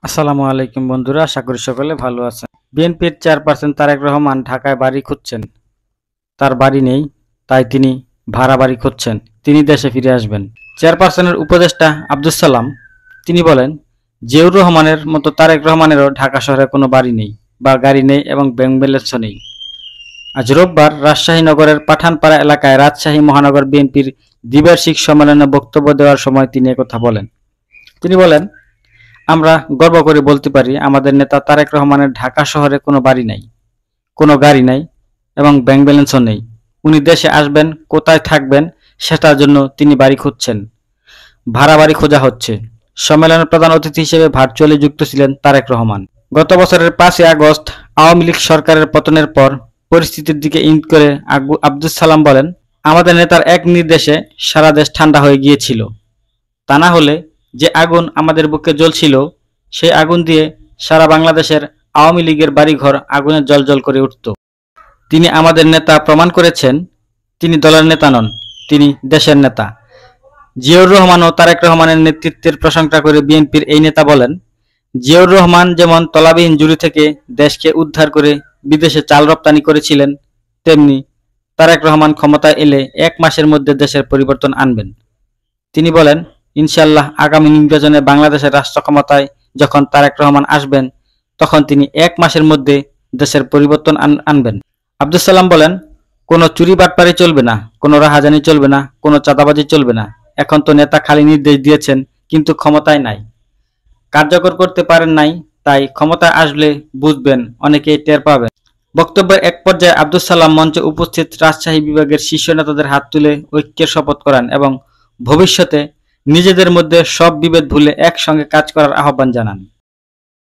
আসসালামু আলাইকুম বন্ধুরা, আশা করি সকলে ভালো আছেন। বিএনপির চেয়ারপারসন তারেক রহমান ঢাকায় বাড়ি খুঁজছেন। তার বাড়ি নেই, তাই তিনি ভাড়া বাড়ি খুঁজছেন। তিনি দেশে ফিরে আসবেন। চেয়ারপারসনের উপদেষ্টা আব্দুস সালাম তিনি বলেন, জিয়াউর রহমানের মতো তারেক রহমানেরও ঢাকা শহরে কোনো বাড়ি নেই বা গাড়ি নেই এবং ব্যাংক ব্যালেন্সও নেই। আজ রোববার রাজশাহী নগরের পাঠানপাড়া এলাকায় রাজশাহী মহানগর বিএনপির দ্বিবার্ষিক সম্মেলনে বক্তব্য দেওয়ার সময় তিনি একথা বলেন। তিনি বলেন, আমরা গর্ব করে বলতে পারি, আমাদের নেতা তারেক রহমানের ঢাকা শহরে কোনো বাড়ি নাই, কোনো গাড়ি নাই এবং ব্যাংক ব্যালেন্সও নেই। উনি দেশে আসবেন, কোথায় থাকবেন সেটার জন্য তিনি বাড়ি খুঁজছেন। ভাড়া বাড়ি খোঁজা হচ্ছে। সম্মেলনের প্রধান অতিথি হিসেবে ভার্চুয়ালি যুক্ত ছিলেন তারেক রহমান। গত বছরের 5 আগস্ট আওয়ামী লীগ সরকারের পতনের পর পরিস্থিতির দিকে ইঙ্গিত করে আব্দুস সালাম বলেন, আমাদের নেতার এক নির্দেশে সারা দেশ ঠান্ডা হয়ে গিয়েছিল। তা না হলে যে আগুন আমাদের বুকে জ্বলছিল, সেই আগুন দিয়ে সারা বাংলাদেশের আওয়ামী লীগের বাড়িঘর আগুনে জ্বলজ্বল করে উঠত। তিনি আমাদের নেতা, প্রমাণ করেছেন তিনি দলের নেতা নন, তিনি দেশের নেতা। জিয়াউর রহমান ও তারেক রহমানের নেতৃত্বের প্রশংসা করে বিএনপির এই নেতা বলেন, জিয়াউর রহমান যেমন তলাবিহীন জুড়ি থেকে দেশকে উদ্ধার করে বিদেশে চাল রপ্তানি করেছিলেন, তেমনি তারেক রহমান ক্ষমতায় এলে 1 মাসের মধ্যে দেশের পরিবর্তন আনবেন। তিনি বলেন, ইনশাআল্লাহ আগামী নির্বাচনে বাংলাদেশের রাষ্ট্র ক্ষমতায় যখন তারেক রহমান আসবেন, তখন তিনি 1 মাসের মধ্যে দেশের পরিবর্তন আনবেন। আব্দুস সালাম বলেন, কোনো চুরি বাটপারি চলবে না, কোনো রাহাজানি চলবে না, কোনো চাঁদাবাজি চলবে না। এখন তো নেতা খালি নির্দেশ দিয়েছেন, কিন্তু ক্ষমতায় নাই, কার্যকর করতে পারেন নাই। তাই ক্ষমতায় আসলে বুঝবেন, অনেকেই টের পাবেন। বক্তব্যের এক পর্যায়ে আব্দুস সালাম মঞ্চে উপস্থিত রাজশাহী বিভাগের শীর্ষ নেতাদের হাত তুলে ঐক্যের শপথ করান এবং ভবিষ্যতে নিজেদের মধ্যে সব বিভেদ ভুলে একসঙ্গে কাজ করার আহ্বান জানান।